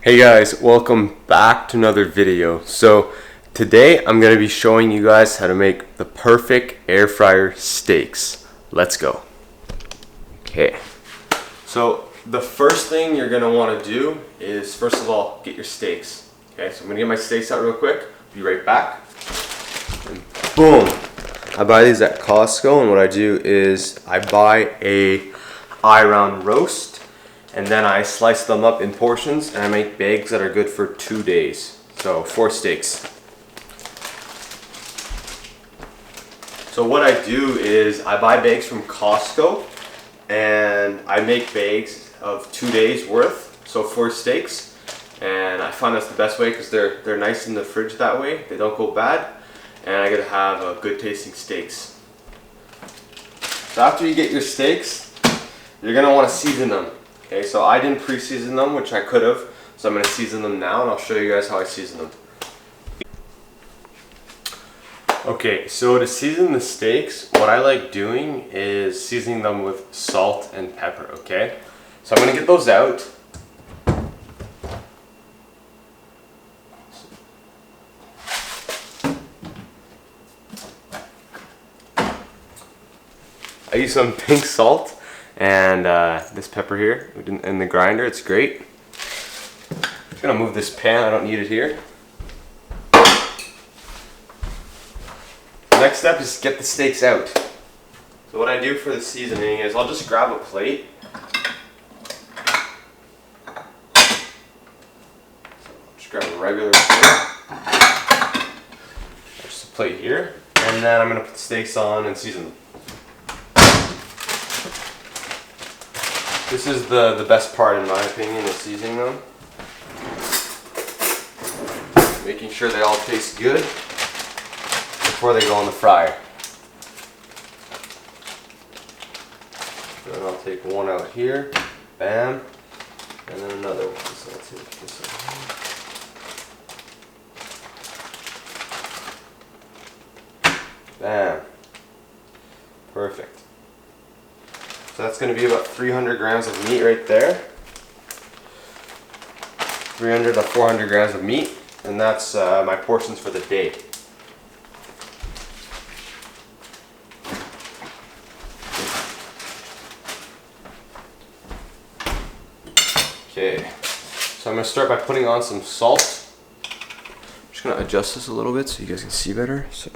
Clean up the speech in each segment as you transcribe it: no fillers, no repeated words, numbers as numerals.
Hey guys, welcome back to another video. So today I'm going to be showing you guys how to make the perfect air fryer steaks. Let's go. Okay, so the first thing you're going to want to do is first of all get your steaks. Okay, so I'm going to get my steaks out real quick, be right back. And boom! I buy these at Costco, and what I do is I buy a I-round roast. And then I slice them up in portions and I make bags that are good for 2 days. So 4 steaks. So what I do is I buy bags from Costco and I make bags of 2 days worth, so 4 steaks. And I find that's the best way because they're nice in the fridge that way. They don't go bad and I get to have good tasting steaks. So after you get your steaks, you're going to want to season them. Okay, so I didn't pre-season them, which I could have, so I'm going to season them now and I'll show you guys how I season them. Okay, so to season the steaks, what I like doing is seasoning them with salt and pepper, okay? So I'm going to get those out. I use some pink salt. And this pepper here in the grinder, it's great. I'm just gonna move this pan, I don't need it here. The next step is get the steaks out. So what I do for the seasoning is I'll just grab a plate. Just grab a regular plate. Just a plate here. And then I'm gonna put the steaks on and season them. This is the best part in my opinion, is seasoning them. Making sure they all taste good before they go in the fryer. Then I'll take one out here, bam, and then another one. So I'll take this one here. Bam. Perfect. So that's going to be about 300 grams of meat right there. 300 to 400 grams of meat, and that's my portions for the day. Okay, so I'm going to start by putting on some salt. I'm just going to adjust this a little bit so you guys can see better. So.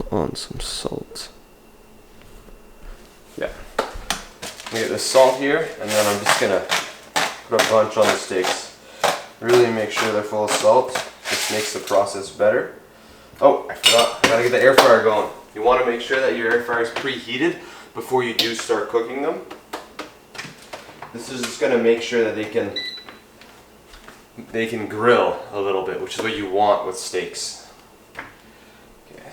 On some salt. Yeah. I'm gonna get the salt here, and then I'm just gonna put a bunch on the steaks. Really make sure they're full of salt. This makes the process better. Oh, I forgot. I gotta get the air fryer going. You want to make sure that your air fryer is preheated before you do start cooking them. This is just gonna make sure that they can grill a little bit, which is what you want with steaks.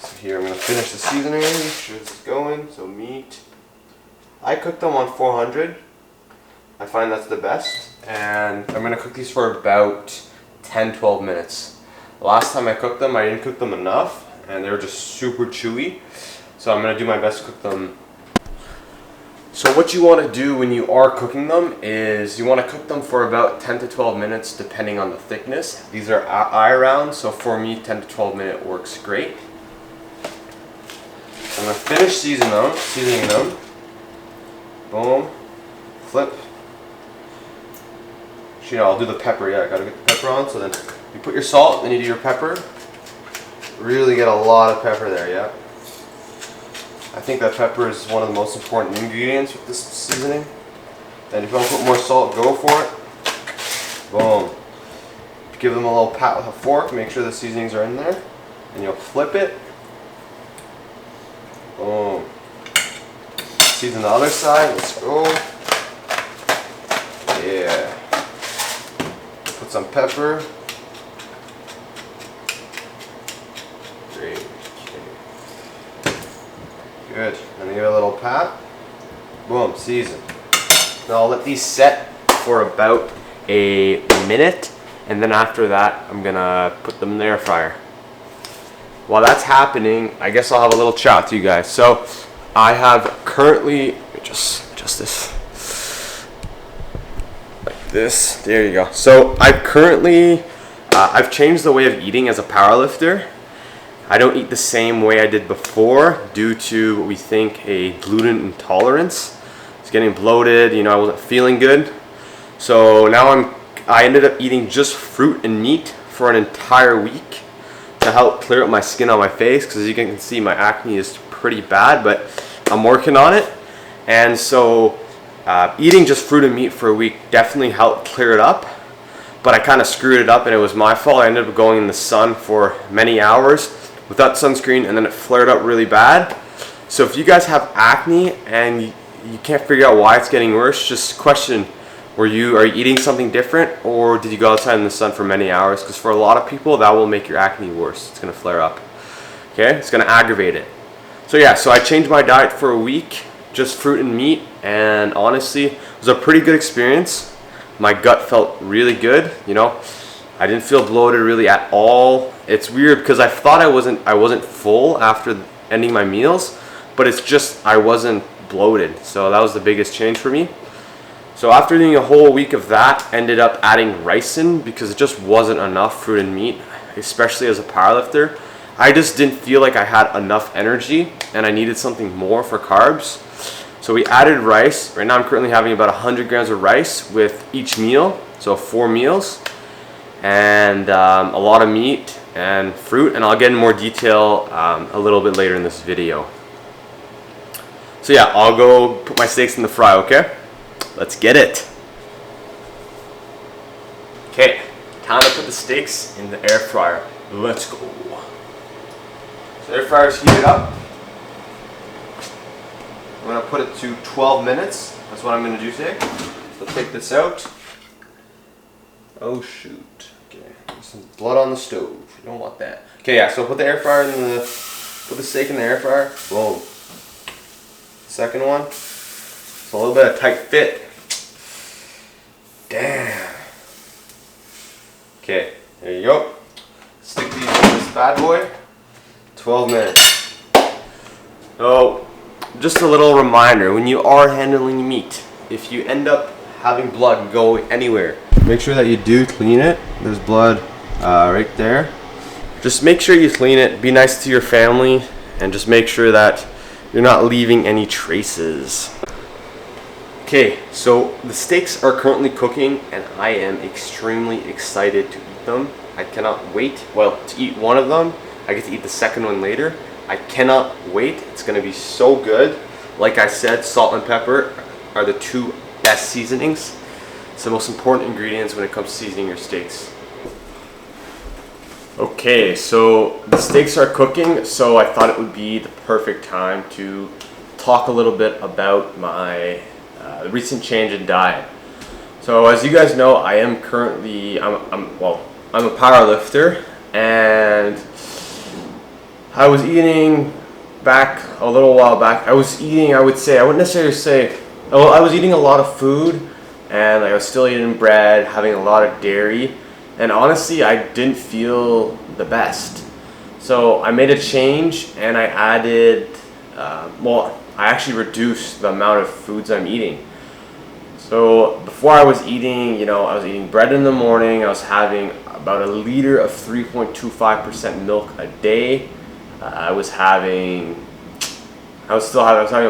So here I'm going to finish the seasoning, make sure this is going. So meat, I cook them on 400. I find that's the best. And I'm going to cook these for about 10-12 minutes. Last time I cooked them, I didn't cook them enough and they were just super chewy. So I'm going to do my best to cook them. So what you want to do when you are cooking them is you want to cook them for about 10 to 12 minutes depending on the thickness. These are I-round, so for me 10 to 12 minute works great. I'm going to finish seasoning them. Boom. Flip. Actually, no, I'll do the pepper. Yeah, I got to get the pepper on. So then you put your salt, then you do your pepper. Really get a lot of pepper there, yeah. I think that pepper is one of the most important ingredients with this seasoning. And if you want to put more salt, go for it. Boom. Give them a little pat with a fork. Make sure the seasonings are in there. And you'll flip it. Boom. Season the other side. Let's go. Yeah. Put some pepper. Great. Okay. Good. And give it a little pat. Boom. Season. Now I'll let these set for about a minute, and then after that I'm gonna put them in the air fryer. while that's happening, I guess I'll have a little chat with you guys. So I have currently just this like this. There you go. So I currently I've changed the way of eating as a powerlifter. I don't eat the same way I did before due to what we think a gluten intolerance. It's getting bloated, you know, I wasn't feeling good. So now I ended up eating just fruit and meat for an entire week to help clear up my skin on my face, because as you can see, my acne is pretty bad, but I'm working on it. And so eating just fruit and meat for a week definitely helped clear it up, but I kind of screwed it up and it was my fault. I ended up going in the sun for many hours without sunscreen, and then it flared up really bad. So if you guys have acne and you can't figure out why it's getting worse, just question, are you eating something different, or did you go outside in the sun for many hours? Because for a lot of people, that will make your acne worse. It's going to flare up. Okay, it's going to aggravate it. So yeah, so I changed my diet for a week, just fruit and meat, and honestly, it was a pretty good experience. My gut felt really good, you know. I didn't feel bloated really at all. It's weird because I thought I wasn't full after ending my meals, but it's just I wasn't bloated. So that was the biggest change for me. So after doing a whole week of that, ended up adding rice in because it just wasn't enough fruit and meat, especially as a powerlifter. I just didn't feel like I had enough energy and I needed something more for carbs. So we added rice. Right now I'm currently having about 100 grams of rice with each meal, so 4 meals, and a lot of meat and fruit, and I'll get in more detail a little bit later in this video. So yeah, I'll go put my steaks in the fry, okay? Let's get it. Okay, time to put the steaks in the air fryer. Let's go. So air fryer's heated up. I'm gonna put it to 12 minutes. That's what I'm gonna do today. So take this out. Oh shoot. Okay, there's some blood on the stove. You don't want that. Okay, yeah, so put the air fryer put the steak in the air fryer. Boom. Second one. It's a little bit of tight fit. Damn. Okay, there you go. Stick these in this bad boy. 12 minutes. So, just a little reminder, when you are handling meat, if you end up having blood go anywhere, make sure that you do clean it. There's blood right there. Just make sure you clean it. Be nice to your family, and just make sure that you're not leaving any traces. Okay, so the steaks are currently cooking and I am extremely excited to eat them. I cannot wait, well, to eat one of them. I get to eat the second one later. I cannot wait. It's gonna be so good. Like I said, salt and pepper are the 2 best seasonings. It's the most important ingredients when it comes to seasoning your steaks. Okay, so the steaks are cooking, so I thought it would be the perfect time to talk a little bit about my recent change in diet. So as you guys know, I am currently, I'm a power lifter, and I was eating back a little while back. I was eating, I would say, I wouldn't necessarily say, well, I was eating a lot of food, and I was still eating bread, having a lot of dairy, and honestly, I didn't feel the best. So I made a change, and I added, I actually reduced the amount of foods I'm eating. So before I was eating, I was eating bread in the morning. I was having about a liter of 3.25% milk a day. I was having a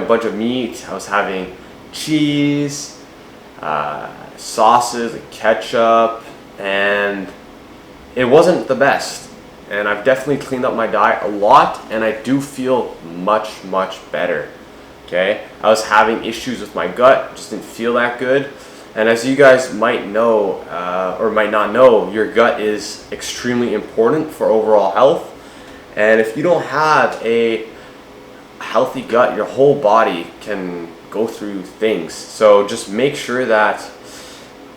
bunch of meat. I was having cheese, sauces, ketchup, and it wasn't the best. And I've definitely cleaned up my diet a lot, and I do feel much, much better. Okay, I was having issues with my gut, just didn't feel that good. And as you guys might know, or might not know, your gut is extremely important for overall health. And if you don't have a healthy gut, your whole body can go through things. So just make sure that,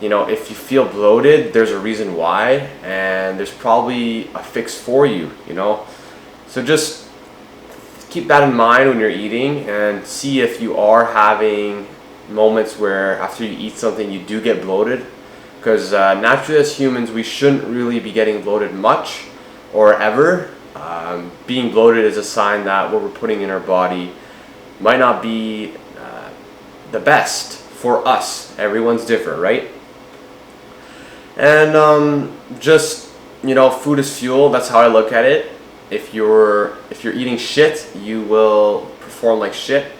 if you feel bloated, there's a reason why, and there's probably a fix for you, So just keep that in mind when you're eating, and see if you are having moments where after you eat something you do get bloated, because naturally as humans we shouldn't really be getting bloated much or ever, Being bloated is a sign that what we're putting in our body might not be the best for us. Everyone's different, right? And just, you know, food is fuel. That's how I look at it. If you're eating shit, you will perform like shit.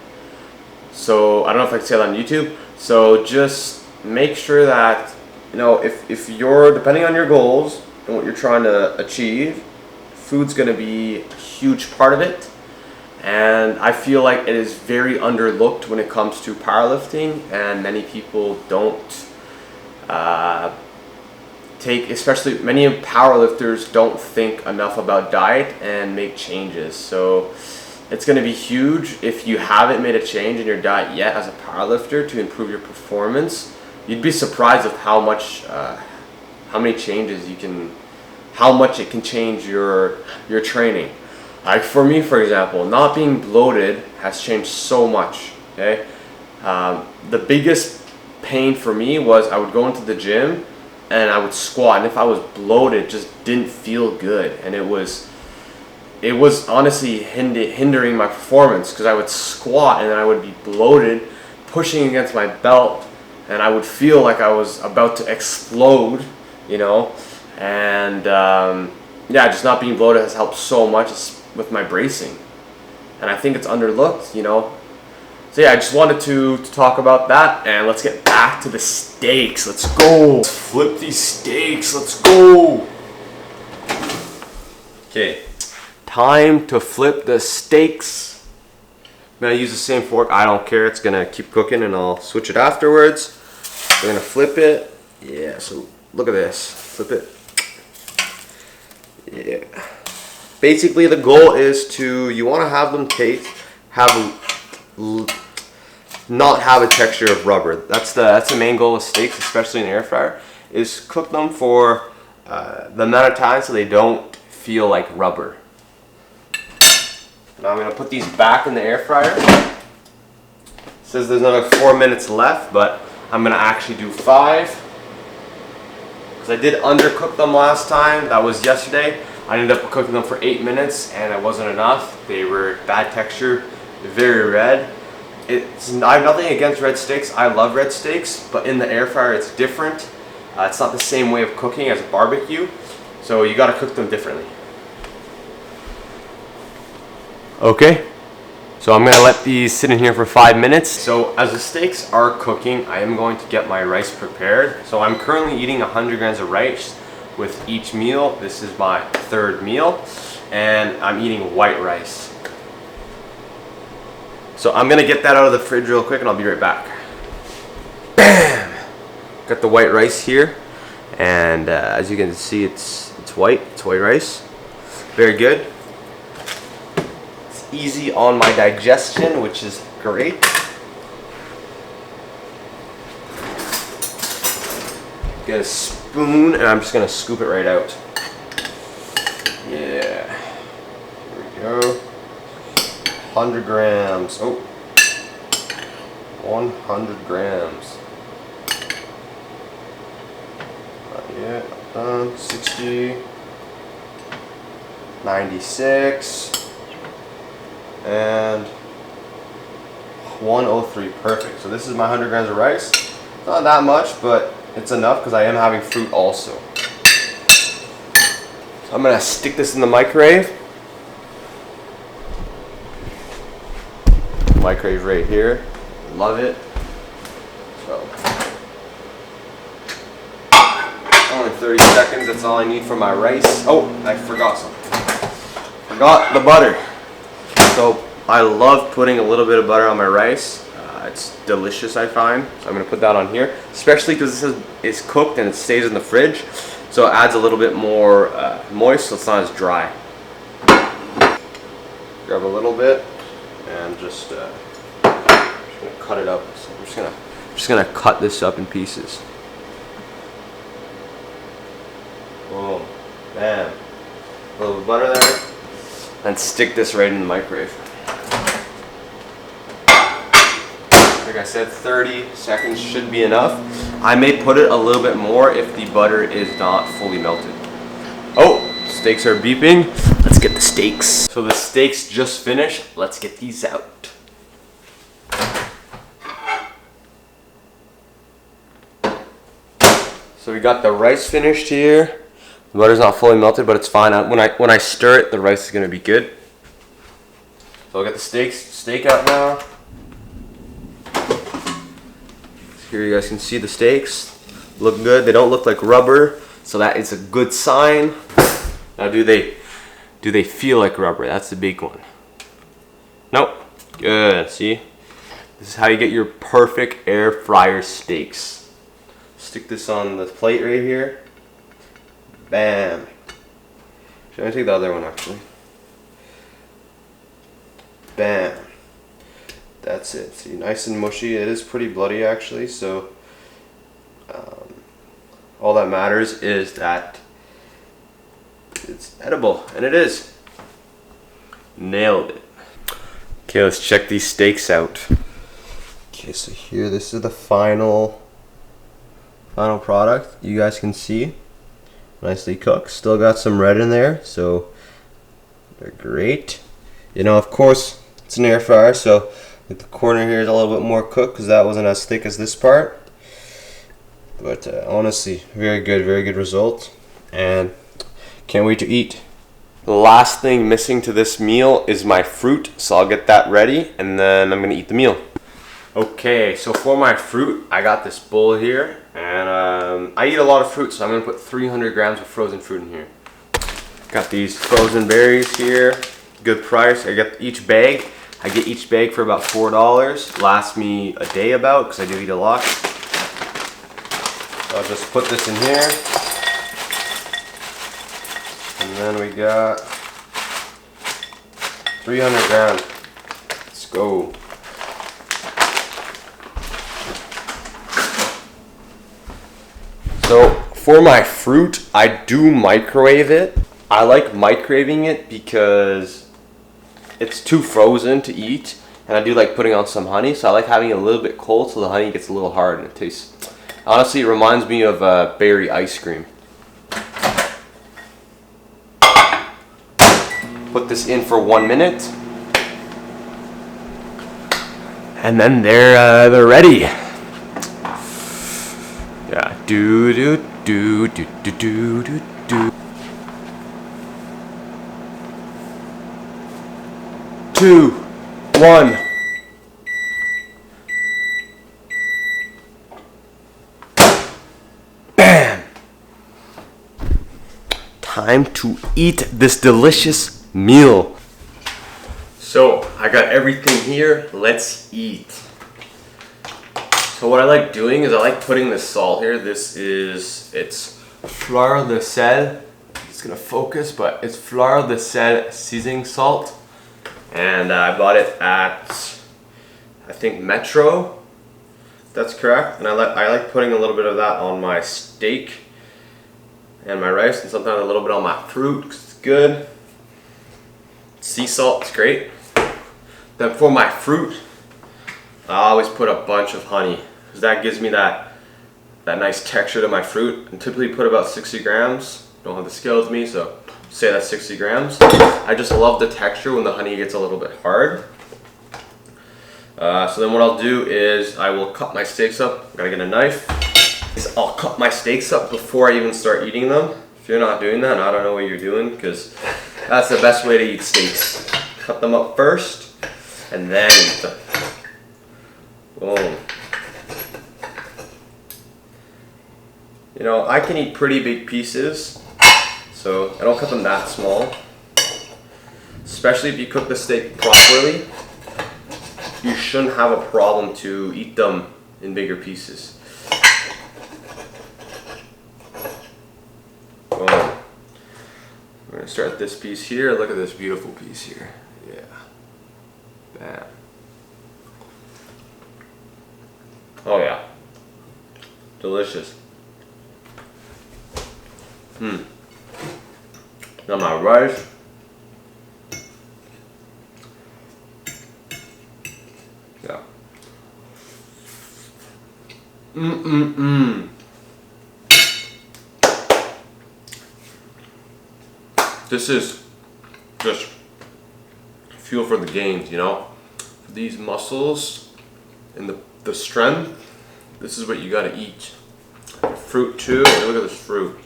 So I don't know if I can say that on YouTube. So just make sure that, you know, if you're, depending on your goals and what you're trying to achieve, food's going to be a huge part of it. And I feel like it is very underlooked when it comes to powerlifting, and many people don't especially many powerlifters don't think enough about diet and make changes. So it's going to be huge if you haven't made a change in your diet yet as a powerlifter to improve your performance. You'd be surprised of how many changes how much it can change your training. Like for me, for example, not being bloated has changed so much. Okay, the biggest pain for me was I would go into the gym and I would squat, and if I was bloated, it just didn't feel good, and it was honestly hindering my performance, because I would squat and then I would be bloated, pushing against my belt, and I would feel like I was about to explode, you know. And yeah, just not being bloated has helped so much with my bracing, and I think it's underlooked, you know. So yeah, I just wanted to talk about that, and let's get back to the steaks. Let's go. Let's flip these steaks. Let's go. Okay, time to flip the steaks. I'm gonna use the same fork. I don't care. It's gonna keep cooking, and I'll switch it afterwards. We're gonna flip it. Yeah. So look at this. Flip it. Yeah. Basically, the goal is you want to have them not have a texture of rubber. That's the main goal of steaks, especially in air fryer, is cook them for the amount of time so they don't feel like rubber. Now I'm gonna put these back in the air fryer. It says there's another 4 minutes left, but I'm gonna actually do 5, because I did undercook them last time. That was yesterday. I ended up cooking them for 8 minutes, and it wasn't enough. They were bad texture, very red. I have nothing against red steaks. I love red steaks, but in the air fryer it's different. It's not the same way of cooking as a barbecue, so you got to cook them differently. Okay, so I'm gonna let these sit in here for 5 minutes. So as the steaks are cooking, I am going to get my rice prepared. So I'm currently eating 100 grams of rice with each meal. This is my 3rd meal, and I'm eating white rice. So I'm gonna get that out of the fridge real quick, and I'll be right back. Bam! Got the white rice here, and as you can see, it's white. It's white rice. Very good. It's easy on my digestion, which is great. Get a spoon, and I'm just gonna scoop it right out. Yeah. Here we go. 100 grams. Oh, 100 grams. Not yet. Done. 60, 96, and 103. Perfect. So this is my 100 grams of rice. Not that much, but it's enough because I am having fruit also. So I'm gonna stick this in the microwave. Microwave right here. Love it. So only 30 seconds, that's all I need for my rice. Oh, I forgot something. Forgot the butter. So I love putting a little bit of butter on my rice. It's delicious, I find. So I'm gonna put that on here, especially because it's cooked and it stays in the fridge. So it adds a little bit more moist, so it's not as dry. Grab a little bit and just gonna cut it up. So I'm just gonna cut this up in pieces. Boom, bam. A little bit of butter there, and stick this right in the microwave. Like I said, 30 seconds should be enough. I may put it a little bit more if the butter is not fully melted. Oh, steaks are beeping. Let's let's get the steaks. So the steaks just finished. Let's get these out. So we got the rice finished here. The butter's not fully melted, but it's fine. When I stir it, the rice is gonna be good. So I'll get the steak out now. Here you guys can see the steaks. Look good. They don't look like rubber, so that is a good sign. Now do they feel like rubber? That's the big one. Nope. Good. See? This is how you get your perfect air fryer steaks. Stick this on the plate right here. Bam. Should I take the other one actually? Bam. That's it. See, nice and mushy. It is pretty bloody actually, so all that matters is that it's edible, and it is. Nailed it. Okay, let's check these steaks out. Okay, so here, this is the final product. You guys can see, nicely cooked. Still got some red in there, so they're great. You know, of course, it's an air fryer, so the corner here is a little bit more cooked because that wasn't as thick as this part. But honestly, very good result, and can't wait to eat. The last thing missing to this meal is my fruit, so I'll get that ready and then I'm gonna eat the meal. Okay, so for my fruit, I got this bowl here, and I eat a lot of fruit, so I'm gonna put 300 grams of frozen fruit in here. Got these frozen berries here, good price. I get each bag for about $4. Lasts me a day about, because I do eat a lot. So I'll just put this in here. And then we got 300 grams. Let's go. So for my fruit, I do microwave it. I like microwaving it because it's too frozen to eat, and I do like putting on some honey, so I like having it a little bit cold so the honey gets a little hard and it tastes, honestly, it reminds me of berry ice cream. Put this in for 1 minute, and then they're ready. Yeah, do do do do do do do do. 2, 1. Bam! Time to eat this delicious meal. So I got everything here. Let's eat. So what I like doing is I like putting this salt here. It's Fleur de Sel. It's gonna focus, but it's Fleur de Sel seasoning salt. And I bought it at, I think, Metro. That's correct. And I like putting a little bit of that on my steak and my rice, and sometimes a little bit on my fruit because it's good. Sea salt is great. Then for my fruit, I always put a bunch of honey because that gives me that nice texture to my fruit. And typically put about 60 grams. Don't have the scale with me, so say that's 60 grams. I just love the texture when the honey gets a little bit hard. So then what I'll do is I will cut my steaks up. Gotta get a knife. I'll cut my steaks up before I even start eating them. If you're not doing that, I don't know what you're doing, because that's the best way to eat steaks. Cut them up first, and then eat them. Boom. You know, I can eat pretty big pieces, so I don't cut them that small. Especially if you cook the steak properly, you shouldn't have a problem to eat them in bigger pieces. Boom. We're gonna start this piece here. Look at this beautiful piece here. Yeah. Bam. Oh yeah. Delicious. Now my rice. Yeah. This is just fuel for the gains, you know? For these muscles and the strength, this is what you gotta eat. Fruit too, look at this fruit.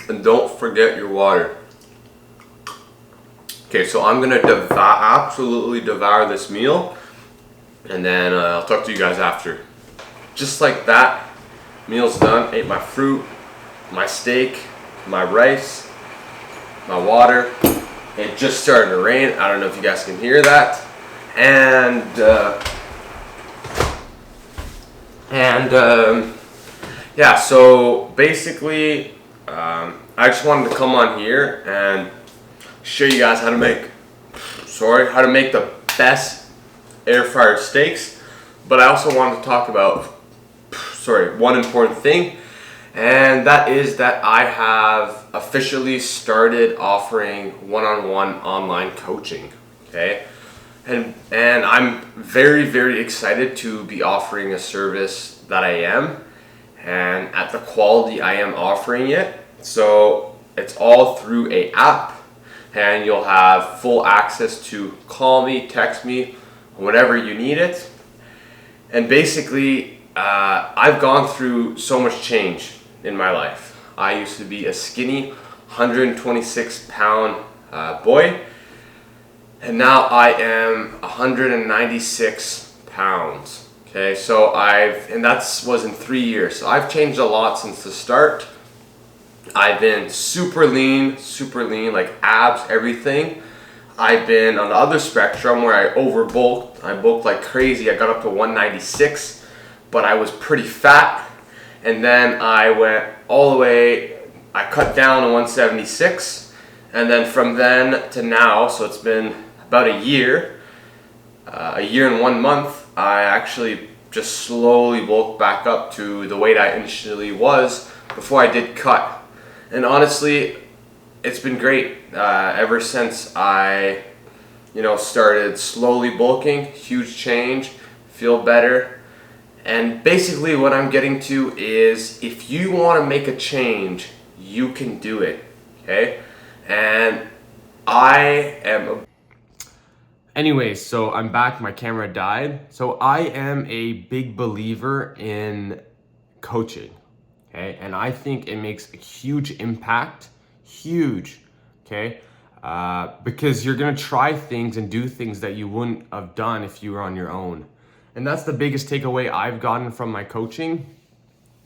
And don't forget your water. Okay, so I'm gonna absolutely devour this meal, and then I'll talk to you guys after. Just like that, meal's done. Ate my fruit, my steak, my rice, my water. It just started to rain. I don't know if you guys can hear that. Yeah, so basically, I just wanted to come on here and show you guys how to make the best air fryer steaks. But I also wanted to talk about, one important thing, and that is that I have officially started offering one-on-one online coaching. Okay, and I'm very, very excited to be offering a service that I am, and at the quality I am offering it. So it's all through a app, and you'll have full access to call me, text me, whenever you need it. And basically, I've gone through so much change in my life. I used to be a skinny 126 pound boy, and now I am 196 pounds. Okay, so that was in 3 years. So I've changed a lot since the start. I've been super lean, like abs, everything. I've been on the other spectrum where I overbulked. I bulked like crazy. I got up to 196, but I was pretty fat. And then I went all the way, I cut down to 176. And then from then to now, so it's been about a year and 1 month, I actually just slowly bulked back up to the weight I initially was before I did cut. And honestly, it's been great ever since I, started slowly bulking. Huge change, feel better. And basically what I'm getting to is, if you want to make a change, you can do it, okay? And Anyways, so I'm back, my camera died. So I am a big believer in coaching, okay? And I think it makes a huge impact, okay? Because you're gonna try things and do things that you wouldn't have done if you were on your own. And that's the biggest takeaway I've gotten from my coaching,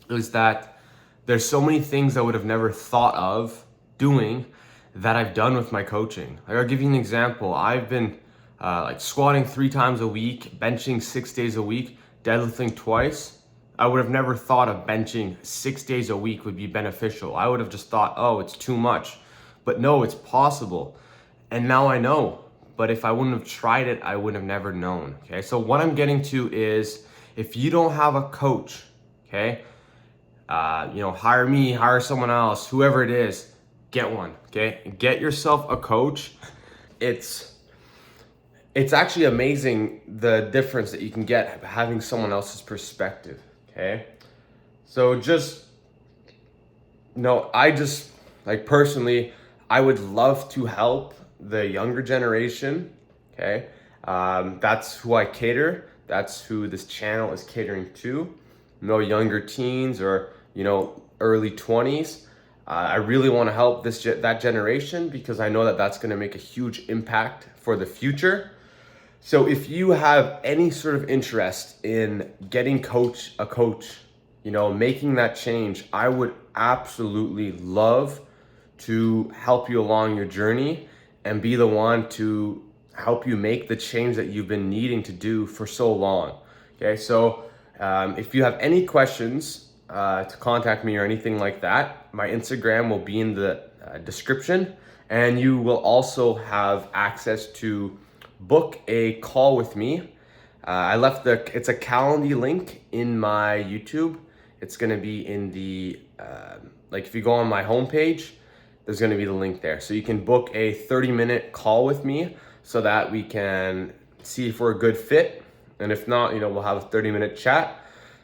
is that there's so many things I would have never thought of doing that I've done with my coaching. Like, I'll give you an example. I've been squatting 3 times a week, benching 6 days a week, deadlifting twice. I would have never thought of benching 6 days a week would be beneficial. I would have just thought, oh, it's too much. But no, it's possible. And now I know. But if I wouldn't have tried it, I would have never known. Okay, so what I'm getting to is, if you don't have a coach, okay, hire me, hire someone else, whoever it is, get one. Okay, get yourself a coach. It's actually amazing the difference that you can get having someone else's perspective. Okay, so personally, I would love to help the younger generation, okay? That's who I cater. That's who this channel is catering to. No younger teens or, early 20s. I really want to help that generation, because I know that that's going to make a huge impact for the future. So if you have any sort of interest in getting a coach, making that change, I would absolutely love to help you along your journey and be the one to help you make the change that you've been needing to do for so long. Okay, so if you have any questions to contact me or anything like that, my Instagram will be in the description, and you will also have access to book a call with me. It's a Calendly link in my YouTube. It's gonna be in the, if you go on my homepage, there's gonna be the link there. So you can book a 30-minute call with me so that we can see if we're a good fit. And if not, we'll have a 30-minute chat.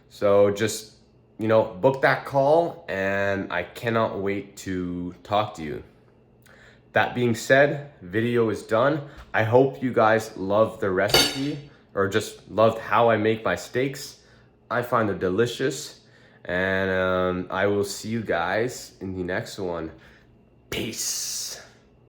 So just, book that call, and I cannot wait to talk to you. That being said, video is done. I hope you guys loved the recipe, or just loved how I make my steaks. I find them delicious, and I will see you guys in the next one. Peace.